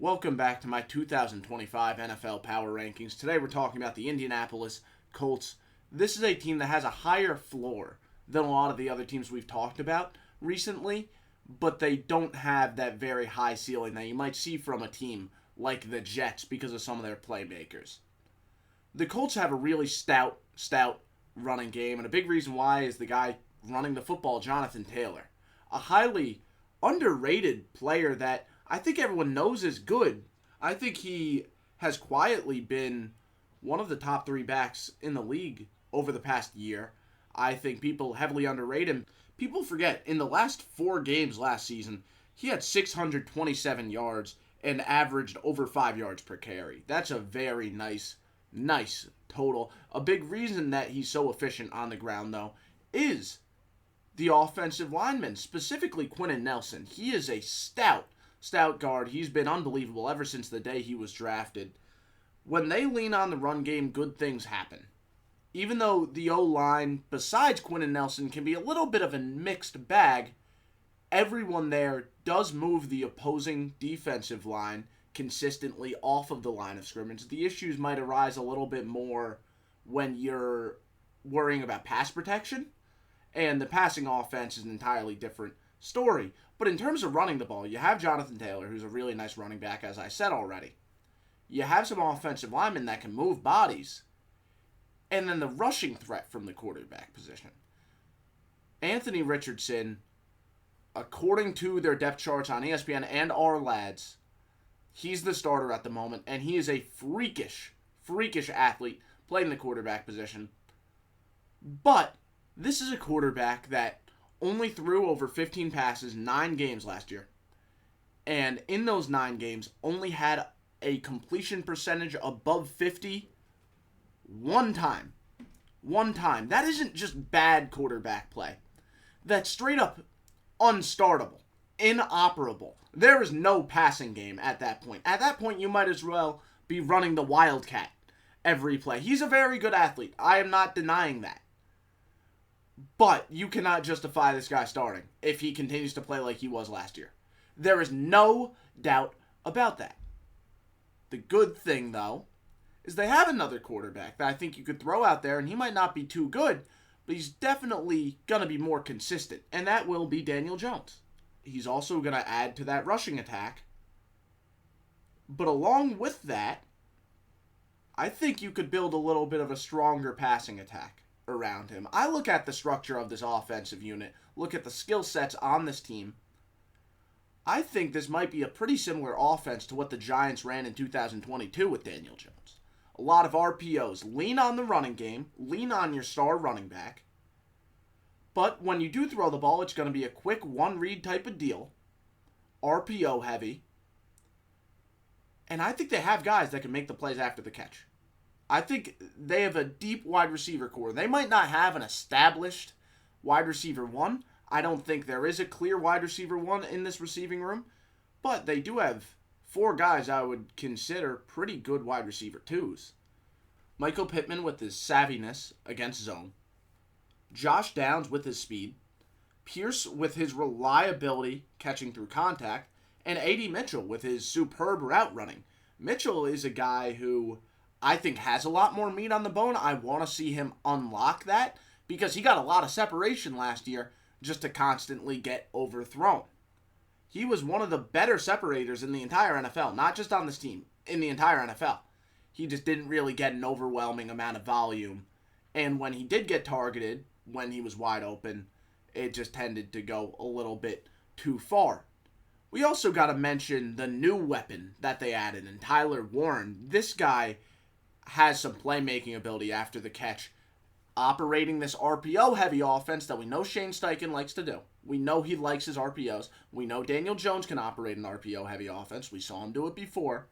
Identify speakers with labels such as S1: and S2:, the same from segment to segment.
S1: Welcome back to my 2025 NFL Power Rankings. Today we're talking about the Indianapolis Colts. This is a team that has a higher floor than a lot of the other teams we've talked about recently, but they don't have that very high ceiling that you might see from a team like the Jets because of some of their playmakers. The Colts have a really stout running game, and a big reason why is the guy running the football, Jonathan Taylor. A highly underrated player that I think everyone knows is good. I think he has quietly been one of the top three backs in the league over the past year. I think people heavily underrate him. People forget, in the last 4 games last season, he had 627 yards and averaged over 5 yards per carry. That's a very nice total. A big reason that he's so efficient on the ground, though, is the offensive lineman, specifically Quentin Nelson. He is a stout guard. He's been unbelievable ever since the day he was drafted. When they lean on the run game, good things happen. Even though the O-line, besides Quentin Nelson, can be a little bit of a mixed bag, everyone there does move the opposing defensive line consistently off of the line of scrimmage. The issues might arise a little bit more when you're worrying about pass protection, and the passing offense is an entirely different story. But in terms of running the ball, you have Jonathan Taylor, who's a really nice running back, as I said already. You have some offensive linemen that can move bodies. And then the rushing threat from the quarterback position. Anthony Richardson, according to their depth charts on ESPN and our lads, he's the starter at the moment, and he is a freakish athlete playing the quarterback position. But this is a quarterback that only threw over 15 passes 9 games last year. And in those 9 games, only had a completion percentage above 50 one time. That isn't just bad quarterback play. That's straight up unstartable, inoperable. There is no passing game at that point. At that point, you might as well be running the Wildcat every play. He's a very good athlete. I am not denying that. But you cannot justify this guy starting if he continues to play like he was last year. There is no doubt about that. The good thing, though, is they have another quarterback that I think you could throw out there, and he might not be too good, but he's definitely going to be more consistent, and that will be Daniel Jones. He's also going to add to that rushing attack. But along with that, I think you could build a little bit of a stronger passing attack around him. I look at the structure of this offensive unit, look at the skill sets on this team. I think this might be a pretty similar offense to what the Giants ran in 2022 with Daniel Jones. A lot of RPOs. Lean on the running game, lean on your star running back. But when you do throw the ball, it's going to be a quick one-read type of deal. RPO heavy. And I think they have guys that can make the plays after the catch. I think they have a deep wide receiver core. They might not have an established wide receiver 1. I don't think there is a clear wide receiver 1 in this receiving room. But they do have 4 guys I would consider pretty good wide receiver 2s. Michael Pittman with his savviness against zone. Josh Downs with his speed. Pierce with his reliability catching through contact. And A.D. Mitchell with his superb route running. Mitchell is a guy who I think has a lot more meat on the bone. I want to see him unlock that because he got a lot of separation last year just to constantly get overthrown. He was one of the better separators in the entire NFL, not just on this team, in the entire NFL. He just didn't really get an overwhelming amount of volume. And when he did get targeted, when he was wide open, it just tended to go a little bit too far. We also got to mention the new weapon that they added in Tyler Warren. This guy has some playmaking ability after the catch, operating this RPO-heavy offense that we know Shane Steichen likes to do. We know he likes his RPOs. We know Daniel Jones can operate an RPO-heavy offense. We saw him do it before.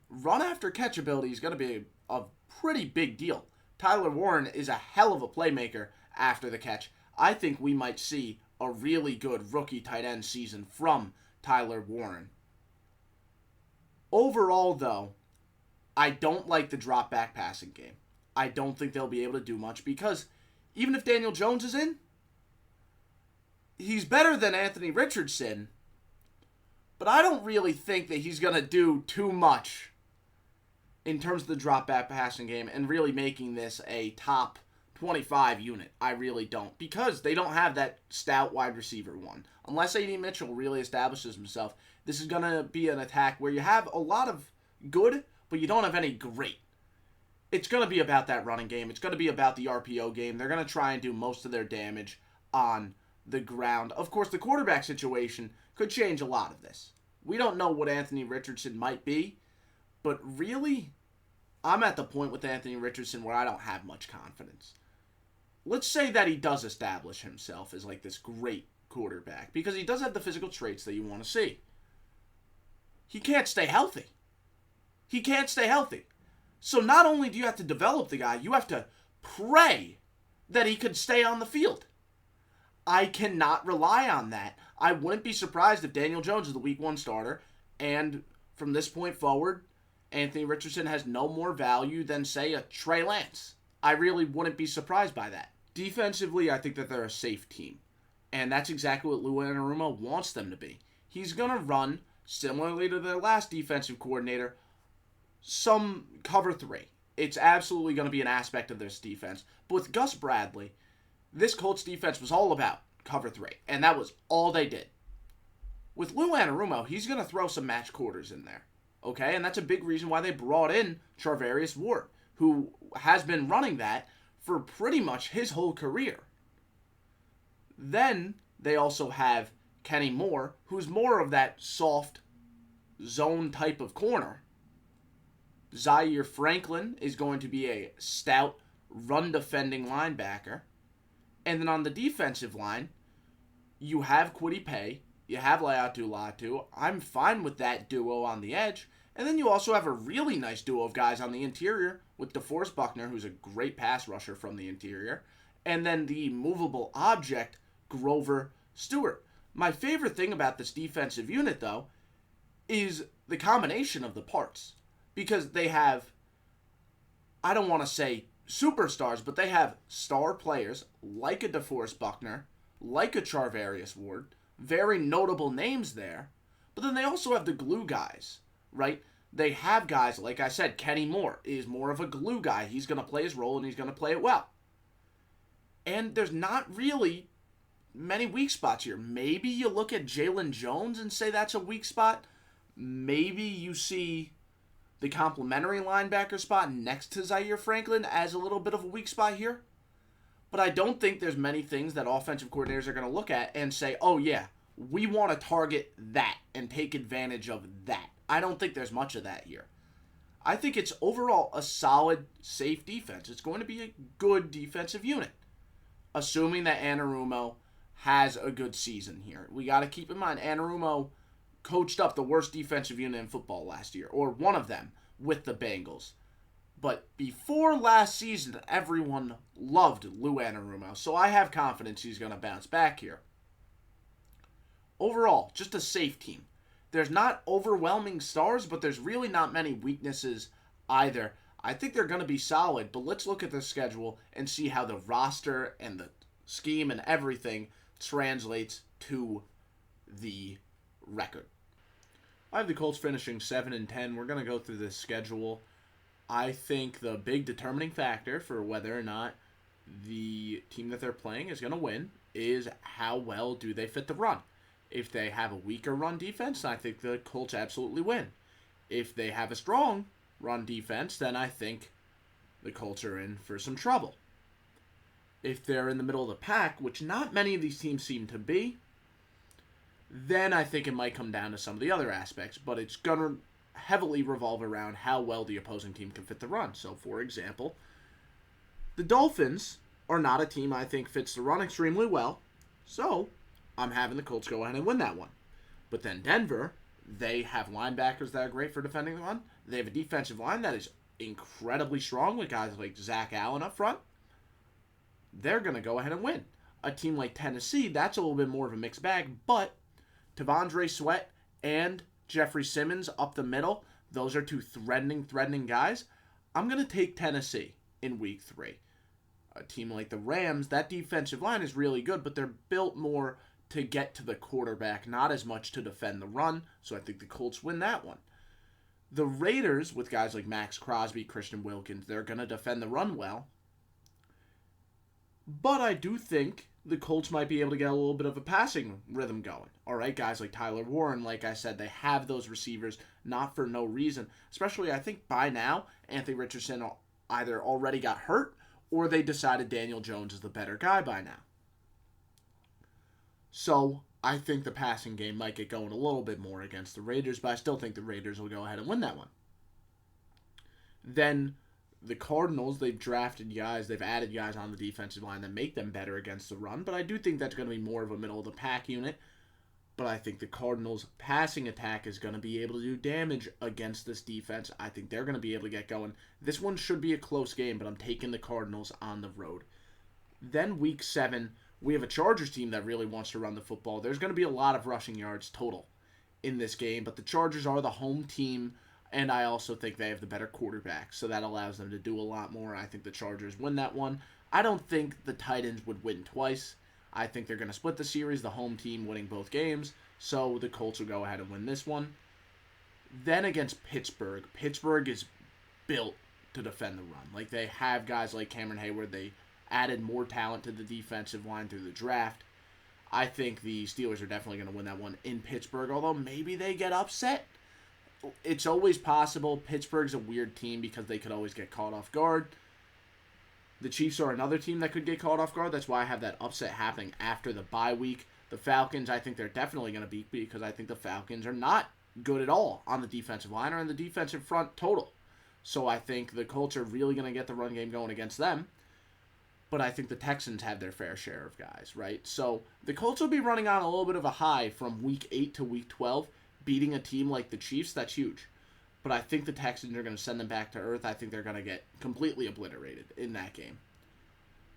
S1: Run after catch ability is going to be a pretty big deal. Tyler Warren is a hell of a playmaker after the catch. I think we might see a really good rookie tight end season from Tyler Warren. Overall, though, I don't like the drop back passing game. I don't think they'll be able to do much because even if Daniel Jones is in, he's better than Anthony Richardson, But I don't really think that he's going to do too much in terms of the drop back passing game and really making this a top 25 unit. I really don't. Because they don't have that stout wide receiver one. Unless A.D. Mitchell really establishes himself, this is going to be an attack where you have a lot of good, but you don't have any great. It's going to be about that running game. It's going to be about the RPO game. They're going to try and do most of their damage on the ground. Of course, the quarterback situation could change a lot of this. We don't know what Anthony Richardson might be, but really, I'm at the point with Anthony Richardson where I don't have much confidence. Let's say that he does establish himself as like this great quarterback, because he does have the physical traits that you want to see. He can't stay healthy. He can't stay healthy. So not only do you have to develop the guy, you have to pray that he could stay on the field. I cannot rely on that. I wouldn't be surprised if Daniel Jones is the week 1 starter, and from this point forward, Anthony Richardson has no more value than, say, a Trey Lance. I really wouldn't be surprised by that. Defensively, I think that they're a safe team, and that's exactly what Lou Anarumo wants them to be. He's going to run, similarly to their last defensive coordinator, some cover 3. It's absolutely going to be an aspect of this defense. But with Gus Bradley, this Colts defense was all about cover 3, and that was all they did. With Lou Anarumo, he's going to throw some match quarters in there, okay? And that's a big reason why they brought in Charvarius Ward, who has been running that for pretty much his whole career. Then they also have Kenny Moore, who's more of that soft zone type of corner. Zaire Franklin is going to be a stout, run-defending linebacker. And then on the defensive line, you have Kwity Paye, you have Laiatu Latu. I'm fine with that duo on the edge. And then you also have a really nice duo of guys on the interior with DeForest Buckner, who's a great pass rusher from the interior. And then the movable object, Grover Stewart. My favorite thing about this defensive unit, though, is the combination of the parts. Because they have, I don't want to say superstars, but they have star players like a DeForest Buckner, like a Charvarius Ward, very notable names there. But then they also have the glue guys, right? They have guys, like I said, Kenny Moore is more of a glue guy. He's going to play his role and he's going to play it well. And there's not really many weak spots here. Maybe you look at Jalen Jones and say that's a weak spot. Maybe you see the complementary linebacker spot next to Zaire Franklin as a little bit of a weak spot here. But I don't think there's many things that offensive coordinators are going to look at and say, oh yeah, we want to target that and take advantage of that. I don't think there's much of that here. I think it's overall a solid, safe defense. It's going to be a good defensive unit, assuming that Anarumo has a good season here. We got to keep in mind, Anarumo coached up the worst defensive unit in football last year, or one of them, with the Bengals. But before last season, everyone loved Lou Anarumo, so I have confidence he's going to bounce back here. Overall, just a safe team. There's not overwhelming stars, but there's really not many weaknesses either. I think they're going to be solid, but let's look at the schedule and see how the roster and the scheme and everything translates to the record. I have the Colts finishing 7-10. We're going to go through this schedule. I think the big determining factor for whether or not the team that they're playing is going to win is how well do they fit the run. If they have a weaker run defense, I think the Colts absolutely win. If they have a strong run defense, then I think the Colts are in for some trouble. If they're in the middle of the pack, which not many of these teams seem to be, then I think it might come down to some of the other aspects, but it's going to heavily revolve around how well the opposing team can fit the run. So, for example, the Dolphins are not a team I think fits the run extremely well, so I'm having the Colts go ahead and win that one. But then Denver, they have linebackers that are great for defending the run. They have a defensive line that is incredibly strong with guys like Zach Allen up front. They're going to go ahead and win. A team like Tennessee, that's a little bit more of a mixed bag, but Tavondre Sweat and Jeffrey Simmons up the middle, those are two threatening guys. I'm going to take Tennessee in week 3. A team like the Rams, that defensive line is really good, but they're built more to get to the quarterback, not as much to defend the run. So I think the Colts win that one. The Raiders, with guys like Max Crosby, Christian Wilkins, they're going to defend the run well. But I do think the Colts might be able to get a little bit of a passing rhythm going. All right, guys like Tyler Warren, like I said, they have those receivers not for no reason. Especially, I think by now, Anthony Richardson either already got hurt or they decided Daniel Jones is the better guy by now. So I think the passing game might get going a little bit more against the Raiders, but I still think the Raiders will go ahead and win that one. Then the Cardinals, they've drafted guys, they've added guys on the defensive line that make them better against the run, but I do think that's going to be more of a middle-of-the-pack unit. But I think the Cardinals' passing attack is going to be able to do damage against this defense. I think they're going to be able to get going. This one should be a close game, but I'm taking the Cardinals on the road. Then Week 7, we have a Chargers team that really wants to run the football. There's going to be a lot of rushing yards total in this game, but the Chargers are the home team, and I also think they have the better quarterback, so that allows them to do a lot more. I think the Chargers win that one. I don't think the Titans would win twice. I think they're going to split the series, the home team winning both games, so the Colts will go ahead and win this one. Then against Pittsburgh, Pittsburgh is built to defend the run. Like, they have guys like Cameron Hayward. They added more talent to the defensive line through the draft. I think the Steelers are definitely going to win that one in Pittsburgh, although maybe they get upset. It's always possible. Pittsburgh's a weird team because they could always get caught off guard. The Chiefs are another team that could get caught off guard. That's why I have that upset happening after the bye week. The Falcons, I think they're definitely going to beat because I think the Falcons are not good at all on the defensive line or in the defensive front total. So I think the Colts are really going to get the run game going against them. But I think the Texans have their fair share of guys, right? So the Colts will be running on a little bit of a high from Week 8 to Week 12. Beating a team like the Chiefs, that's huge. But I think the Texans are going to send them back to earth. I think they're going to get completely obliterated in that game.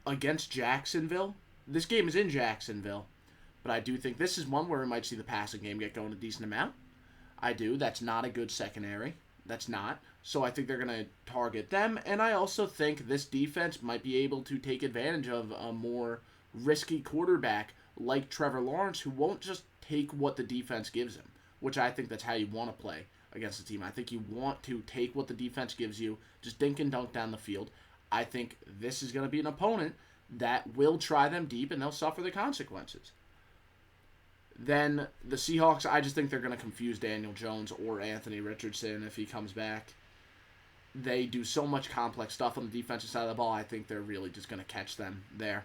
S1: Against Jacksonville, this game is in Jacksonville, but I do think this is one where we might see the passing game get going a decent amount. I do. That's not a good secondary. That's not. So I think they're going to target them, and I also think this defense might be able to take advantage of a more risky quarterback like Trevor Lawrence, who won't just take what the defense gives him, which I think that's how you want to play against the team. I think you want to take what the defense gives you, just dink and dunk down the field. I think this is going to be an opponent that will try them deep, and they'll suffer the consequences. Then the Seahawks, I just think they're going to confuse Daniel Jones or Anthony Richardson if he comes back. They do so much complex stuff on the defensive side of the ball. I think they're really just going to catch them there.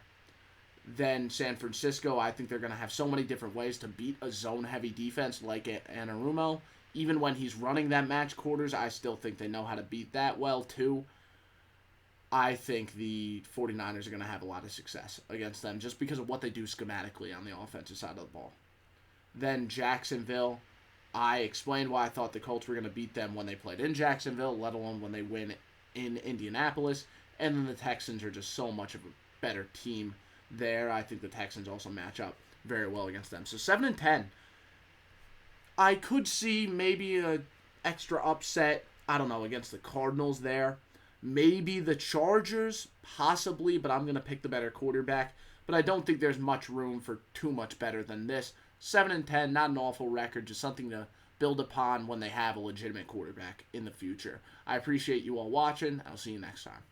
S1: Then San Francisco, I think they're going to have so many different ways to beat a zone-heavy defense like Anarumo. Even when he's running that match quarters, I still think they know how to beat that well, too. I think the 49ers are going to have a lot of success against them just because of what they do schematically on the offensive side of the ball. Then Jacksonville, I explained why I thought the Colts were going to beat them when they played in Jacksonville, let alone when they win in Indianapolis. And then the Texans are just so much of a better team there. I think the Texans also match up very well against them. So 7-10. I could see maybe an extra upset, I don't know, against the Cardinals there. Maybe the Chargers, possibly, but I'm going to pick the better quarterback. But I don't think there's much room for too much better than this. 7-10, not an awful record, just something to build upon when they have a legitimate quarterback in the future. I appreciate you all watching. I'll see you next time.